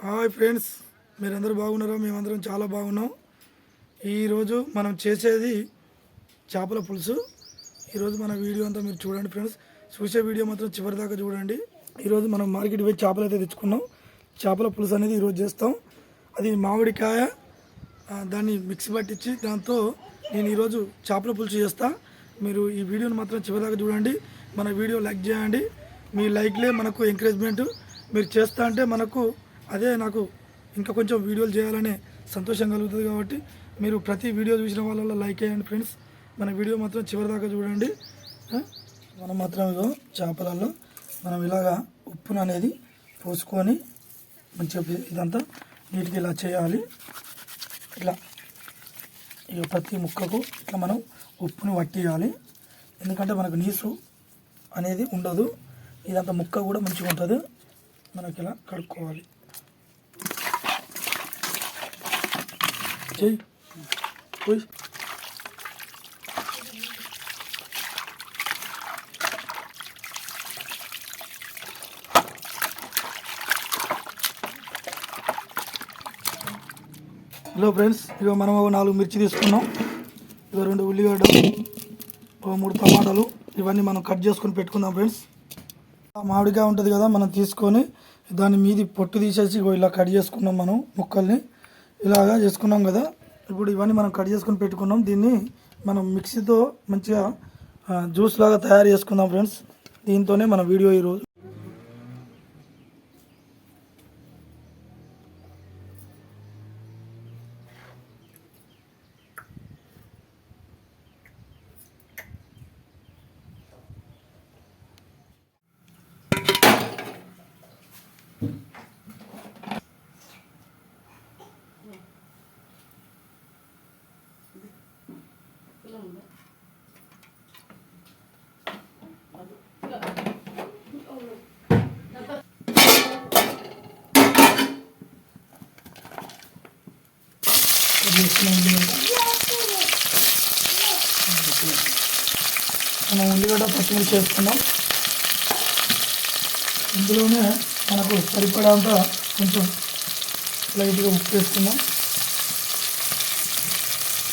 Hi friends, మీరందరూ బాగున్నారా? మేమందరం చాలా బాగున్నాం. ఈరోజు మనం చేసేది చేపల పులుసు. ఈరోజు మన వీడియో అంతా మీరు చూడండి ఫ్రెండ్స్. చూసే వీడియో మాత్రం చివరి దాకా చూడండి. ఈరోజు మనం మార్కెట్ పోయి చేపలు అయితే తెచ్చుకున్నాం. చేపల పులుసు అనేది ఈరోజు చేస్తాం. అది మామిడికాయ దాన్ని మిక్సీ పట్టించి దాంతో నేను ఈరోజు చేపల పులుసు చేస్తా. మీరు ఈ వీడియోని మాత్రం చివరి దాకా చూడండి. మన వీడియో లైక్ చేయండి. మీ లైక్లే మనకు ఎంకరేజ్మెంట్. మీరు చేస్తా అంటే మనకు అదే నాకు ఇంకా కొంచెం వీడియోలు చేయాలనే సంతోషం కలుగుతుంది. కాబట్టి మీరు ప్రతి వీడియో చూసిన వాళ్ళలో లైక్ చేయండి ఫ్రెండ్స్. మన వీడియో మాత్రం చివరి దాకా చూడండి. మనం మాత్రం ఇదో చేపలలో మనం ఇలాగా ఉప్పును అనేది పోసుకొని మంచిగా ఇదంతా నీటికి ఇలా చేయాలి. ఇట్లా ఇక ప్రతి ముక్కకు ఇట్లా మనం ఉప్పుని పట్టియాలి. ఎందుకంటే మనకు నీసు అనేది ఉండదు. ఇదంతా ముక్క కూడా మంచిగా ఉంటుంది. మనకి ఇలా కడుక్కోవాలి. చెయ్యి పోయి హలో ఫ్రెండ్స్, ఇక మనం 4 మిర్చి తీసుకున్నాం. ఇక 2 ఉల్లిగడ్డలు, 3 టమాటాలు, ఇవన్నీ మనం కట్ చేసుకొని పెట్టుకుందాం ఫ్రెండ్స్. మామిడికాయ ఉంటుంది కదా, మనం తీసుకొని దాని మీది పొట్టు తీసేసి ఇలా కట్ చేసుకున్నాం. మనం ముక్కల్ని ఇలాగా చేసుకున్నాం కదా. ఇప్పుడు ఇవన్నీ మనం కట్ చేసుకొని పెట్టుకున్నాం. దీన్ని మనం మిక్సీతో మంచిగా జ్యూస్ లాగా తయారు చేసుకుందాం ఫ్రెండ్స్. దీంతోనే మన వీడియో ఈరోజు. మనం ఉల్లిగడ్డ పచ్చిమిర్చి చేసుకున్నాం. ఇందులోనే మనకు సరిపడంత కొంచెం లైట్గా ఉప్పు వేసుకున్నాం.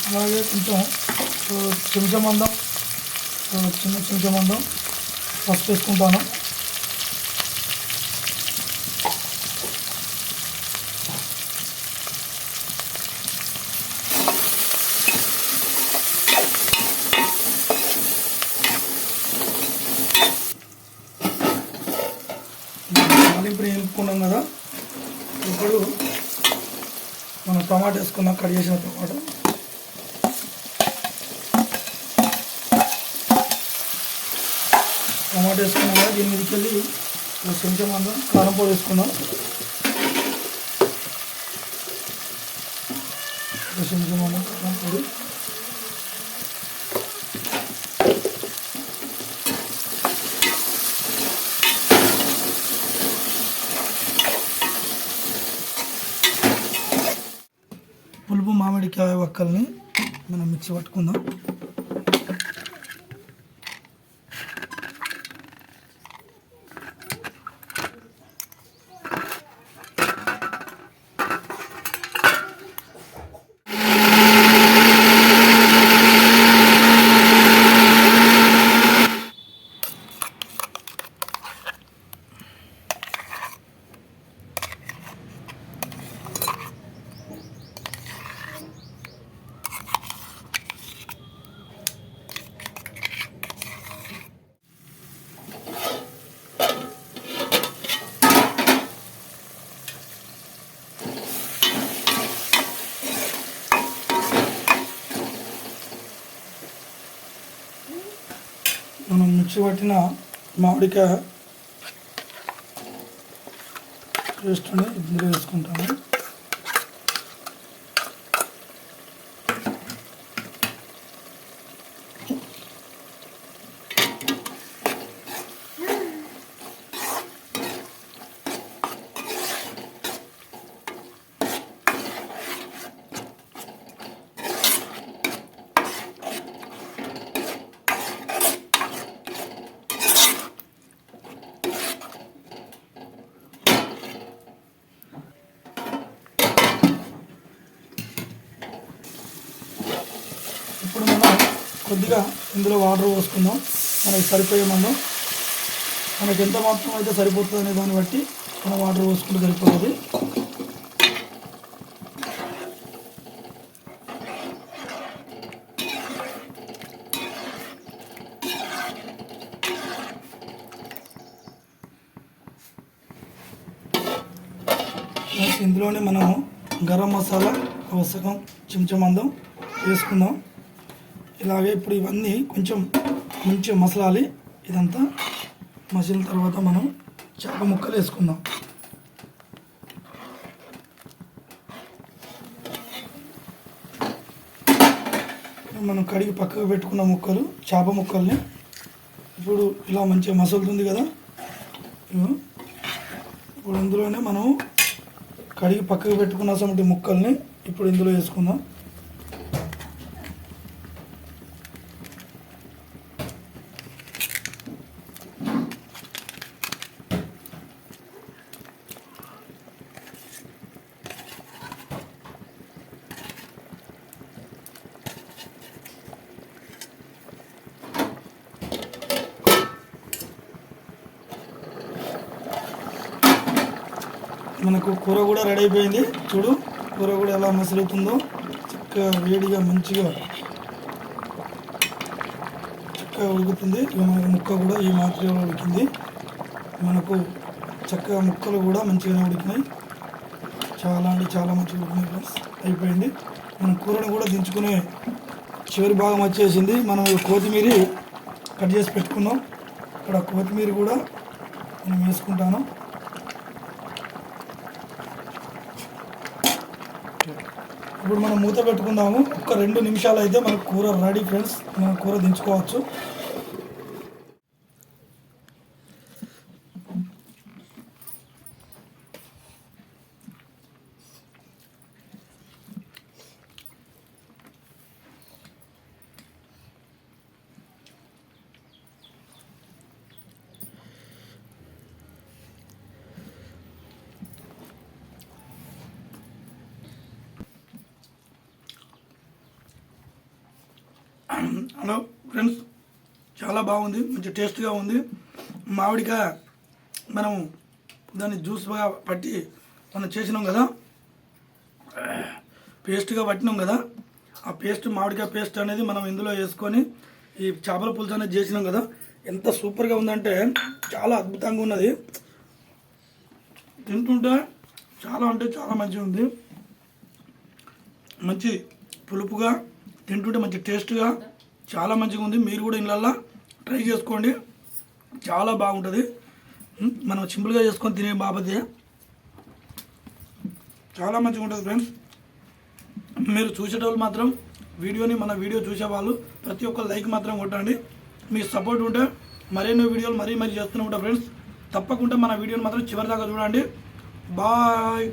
అలాగే కొంచెం చెంచమందం, చిన్న చెంచమందం పసుపు వేసుకుంటాను. ఇప్పుడు వేసుకున్నాం కదా. ఇప్పుడు మనం టమాటా వేసుకున్నాం, కట్ చేసిన టమాటా. టమాటా వేసుకున్నాం కదా. దీని మీదకి వెళ్ళి కొంచెం అంతా కారం పొడి వేసుకున్నాం. కొంచెం అంతా కారం పొడి, పులుపు మామిడికాయ వక్కల్ని మనం మిక్సీ పట్టుకుందాం. మనం మిక్సీ పట్టిన మామిడికాయ పేస్ట్ని ఇందులో వేసుకుంటాము. కొద్దిగా ఇందులో వాటర్ పోసుకుందాం. మనకి సరిపోయే మందం, మనకి ఎంత మాత్రం అయితే సరిపోతుంది అనే దాన్ని బట్టి మనం వాటర్ పోసుకుంటే సరిపోతుంది. ఇందులోనే మనం గరం మసాలా ఒక సగం చెంచా మందం వేసుకుందాం. ఇలాగే ఇప్పుడు ఇవన్నీ కొంచెం మంచిగా మసలాలి. ఇదంతా మసిలిన తర్వాత మనం చేప ముక్కలు వేసుకుందాం. మనం కడిగి పక్కకు పెట్టుకున్న ముక్కలు, చేప ముక్కల్ని ఇప్పుడు ఇలా మంచిగా మసులుతుంది కదా. ఇప్పుడు ఇందులోనే మనం కడిగి పక్కకు పెట్టుకున్న సొంటి ముక్కల్ని ఇప్పుడు ఇందులో వేసుకుందాం. మనకు కూర కూడా రెడీ అయిపోయింది. చూడు కూర కూడా ఎలా మసులుతుందో, చక్కగా వేడిగా మంచిగా చక్కగా ఉడుకుతుంది. ఇక మనకు ముక్క కూడా ఈ మాత్రమే ఉడికింది. మనకు చక్కగా ముక్కలు కూడా మంచిగానే ఉడికినాయి. చాలా అంటే చాలా మంచిగా ఉడికినాయి ఫ్రెండ్స్. అయిపోయింది. మనం కూరను కూడా దించుకునే చివరి భాగం వచ్చేసింది. మనం కొత్తిమీర కట్ చేసి పెట్టుకున్నాం. ఇక్కడ కొత్తిమీర కూడా నేను వేసుకుంటాను. ఇప్పుడు మనం మూత పెట్టుకుందాము. ఒక 2 నిమిషాలు అయితే మనకు కూర రెడీ ఫ్రెండ్స్. మనం కూర దించుకోవచ్చు. హలో ఫ్రెండ్స్, చాలా బాగుంది, మంచి టేస్ట్గా ఉంది. మామిడికాయ మనం దాన్ని జ్యూస్గా పట్టి మనం చేసినాం కదా, పేస్ట్గా పట్టినాం కదా. ఆ పేస్ట్, మామిడికాయ పేస్ట్ అనేది మనం ఇందులో వేసుకొని ఈ చేపల పులుసు అనేది చేసినాం కదా. ఎంత సూపర్గా ఉందంటే చాలా అద్భుతంగా ఉన్నది. తింటుంటే చాలా అంటే చాలా మంచిగా ఉంది. మంచి పులుపుగా, తింటుంటే మంచి టేస్ట్గా చాలా మంచిగా ఉంది. మీరు కూడా ఇళ్ళల్లో ట్రై చేసుకోండి, చాలా బాగుంటుంది. మనం సింపుల్గా చేసుకొని తినే బాబతే చాలా మంచిగా ఉంటుంది ఫ్రెండ్స్. మీరు చూసేటోళ్ళు మాత్రం మన వీడియో చూసేవాళ్ళు ప్రతి ఒక్క లైక్ మాత్రం కొట్టండి. మీ సపోర్ట్ ఉంటే మరెన్నో వీడియోలు మరీ చేస్తూనే ఉంటాం ఫ్రెండ్స్. తప్పకుండా మన వీడియోని మాత్రం చివరి దాకా చూడండి. బాయ్.